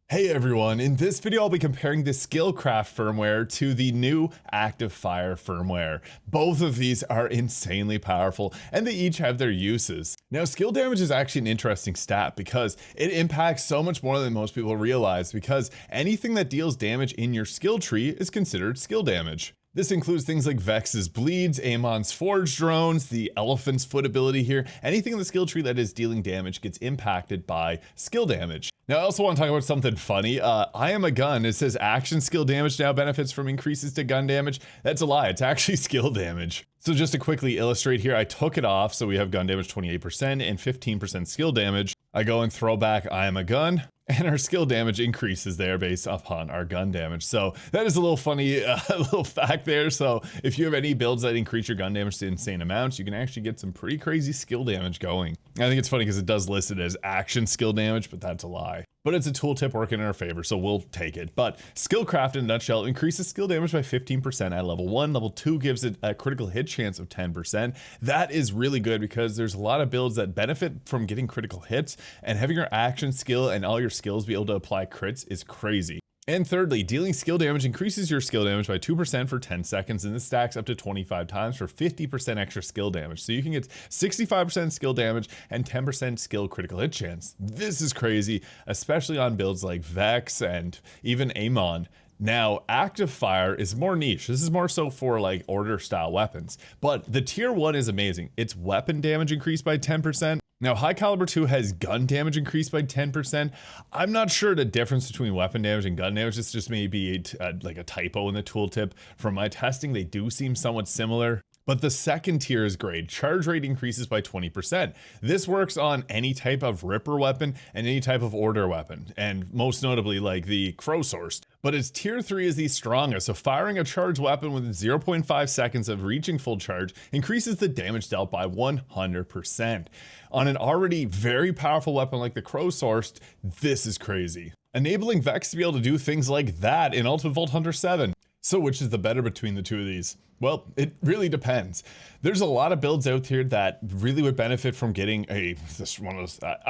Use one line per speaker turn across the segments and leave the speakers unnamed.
Hey everyone, in this video I'll be comparing the Skillcraft firmware to the new Active Fire firmware. Both of these are insanely powerful and they each have their uses. Now skill damage is actually an interesting stat because it impacts so much more than most people realize, because anything that deals damage in your skill tree is considered skill damage. This includes things like Vex's bleeds, Amon's forge drones, the elephant's foot ability here. Anything in the skill tree that is dealing damage gets impacted by skill damage. Now I also want to talk about something funny. I am a gun. It says action skill damage now benefits from increases to gun damage. That's a lie. It's actually skill damage. So just to quickly illustrate here, I took it off. So we have gun damage 28% and 15% skill damage. I go and throw back I am a gun, and our skill damage increases there based upon our gun damage. So that is a little funny little fact there. So if you have any builds that increase your gun damage to insane amounts, you can actually get some pretty crazy skill damage going. I think it's funny because it does list it as action skill damage, but that's a lie. But it's a tooltip working in our favor, so we'll take it. But Skillcraft in a nutshell increases skill damage by 15% at level 1. Level 2 gives it a critical hit chance of 10%. That is really good because there's a lot of builds that benefit from getting critical hits, and having your action skill and all your skills be able to apply crits is crazy. And thirdly, dealing skill damage increases your skill damage by 2% for 10 seconds, and this stacks up to 25 times for 50% extra skill damage. So you can get 65% skill damage and 10% skill critical hit chance. This is crazy, especially on builds like Vex and even Amon. Now, Active Fire is more niche. This is more so for like order style weapons, but the tier 1 is amazing. Its weapon damage increased by 10%. Now, High Caliber 2 has gun damage increased by 10%. I'm not sure the difference between weapon damage and gun damage. This just may be like a typo in the tooltip. From my testing, they do seem somewhat similar. But the second tier is great. Charge rate increases by 20%. This works on any type of Ripper weapon and any type of order weapon, and most notably like the Crow Source. But its tier 3 is the strongest, so firing a charged weapon within 0.5 seconds of reaching full charge increases the damage dealt by 100%. On an already very powerful weapon like the Crow Source, this is crazy. Enabling Vex to be able to do things like that in Ultimate Vault Hunter 7. So which is the better between the two of these? Well, it really depends. There's a lot of builds out here that really would benefit from getting I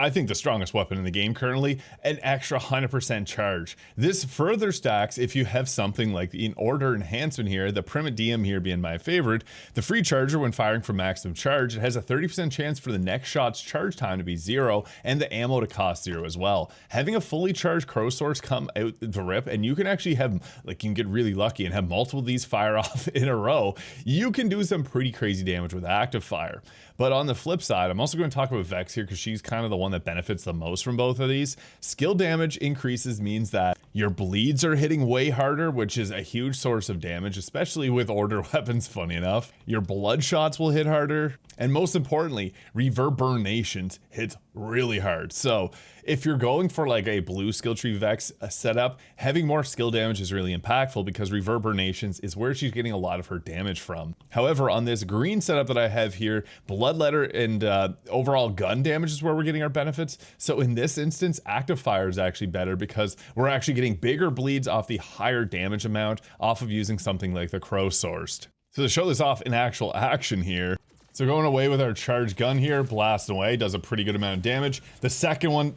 think the strongest weapon in the game currently, an extra 100% charge. This further stacks if you have something like the order enhancement here, the Primate DM here being my favorite, the free charger when firing from maximum charge. It has a 30% chance for the next shot's charge time to be 0 and the ammo to cost 0 as well. Having a fully charged Crow Source come out the rip, and you can actually have, like, you can get really lucky and have multiple of these fire off in a row, you can do some pretty crazy damage with Active Fire. But on the flip side, I'm also going to talk about Vex here because she's kind of the one that benefits the most from both of these. Skill damage increases means that your bleeds are hitting way harder, which is a huge source of damage, especially with order weapons, funny enough. Your blood shots will hit harder, and most importantly, reverberations hit really hard. So if you're going for like a blue skill tree Vex setup, having more skill damage is really impactful because reverberations is where she's getting a lot of her damage from. However, on this green setup that I have here, bloodletter and overall gun damage is where we're getting our benefits. So in this instance, Active Fire is actually better because we're actually getting bigger bleeds off the higher damage amount off of using something like the Crow Sourced. So to show this off in actual action here, so going away with our charged gun here, blasting away, does a pretty good amount of damage. The second one,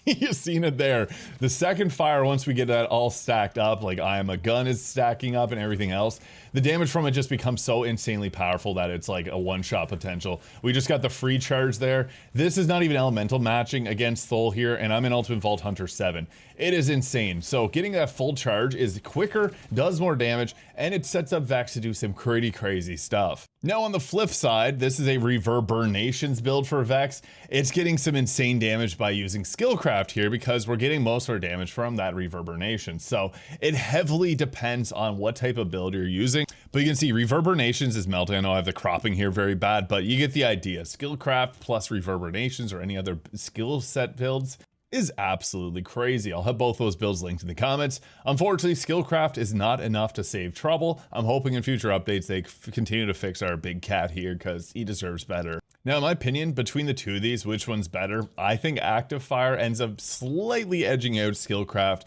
you've seen it there. The second fire, once we get that all stacked up, like I am a gun is stacking up and everything else, the damage from it just becomes so insanely powerful that it's like a one-shot potential. We just got the free charge there. This is not even elemental matching against Thol here, and I'm in Ultimate Vault Hunter 7. It is insane. So getting that full charge is quicker, does more damage, and it sets up Vex to do some pretty crazy stuff. Now on the flip side, this is a reverberations build for Vex. It's getting some insane damage by using Skillcraft here because we're getting most of our damage from that reverberation. So it heavily depends on what type of build you're using. But you can see reverberations is melting. I know I have the cropping here very bad, but you get the idea. Skillcraft plus reverberations or any other skill set builds is absolutely crazy. I'll have both those builds linked in the comments. Unfortunately, Skillcraft is not enough to save trouble. I'm hoping in future updates they continue to fix our big cat here because he deserves better. Now, in my opinion, between the two of these, which one's better? I think Active Fire ends up slightly edging out Skillcraft.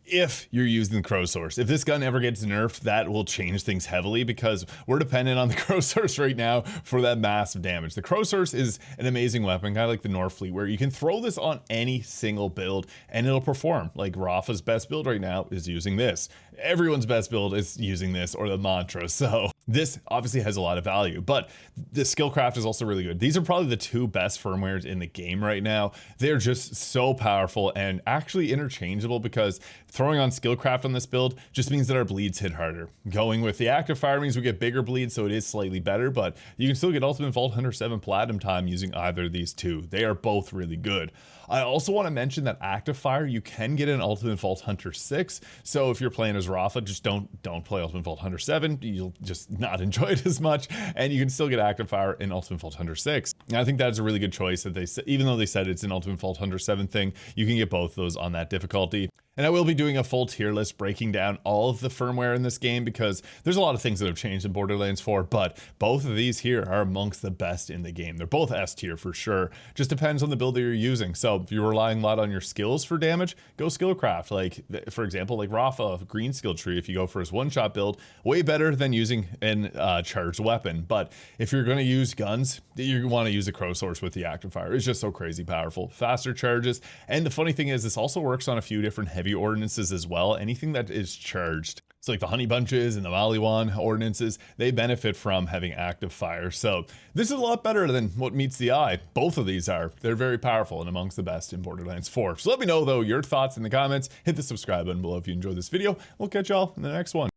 if you're using the crow source. If this gun ever gets nerfed, that will change things heavily because we're dependent on the crow source right now for that massive damage. The crow source is an amazing weapon, kind of like the Norfleet, where you can throw this on any single build and it'll perform. Like Rafa's best build right now is using this. Everyone's best build is using this, or the mantra. So this obviously has a lot of value, but the Skillcraft is also really good. These are probably the two best firmwares in the game right now. They're just so powerful and actually interchangeable, because throwing on Skillcraft on this build just means that our bleeds hit harder. Going with the active fire means we get bigger bleeds, so it is slightly better, but you can still get Ultimate Vault Hunter 7 Platinum time using either of these two. They are both really good. I also want to mention that active fire, you can get an Ultimate Vault Hunter 6. So if you're playing as Rafa, just don't play Ultimate Vault Hunter 7. You'll just not enjoy it as much, and you can still get active fire in Ultimate Vault Hunter 6. And I think that's a really good choice that they said, even though they said it's an Ultimate Vault Hunter 7 thing, you can get both those on that difficulty. And I will be doing a full tier list breaking down all of the firmware in this game, because there's a lot of things that have changed in Borderlands 4, but both of these here are amongst the best in the game. They're both S tier for sure. Just depends on the build that you're using. So if you're relying a lot on your skills for damage, go Skillcraft. Like, for example, like Rafa, green skill tree, if you go for his one-shot build, way better than using an charged weapon. But if you're going to use guns, you want to use a crow source with the active fire. It's just so crazy powerful. Faster charges. And the funny thing is, this also works on a few different heavy ordinances as well. Anything that is charged. So like the honey bunches and the Maliwan ordinances, they benefit from having active fire. So this is a lot better than what meets the eye. Both of these are. They're very powerful and amongst the best in Borderlands 4. So let me know though your thoughts in the comments. Hit the subscribe button below if you enjoyed this video. We'll catch y'all in the next one.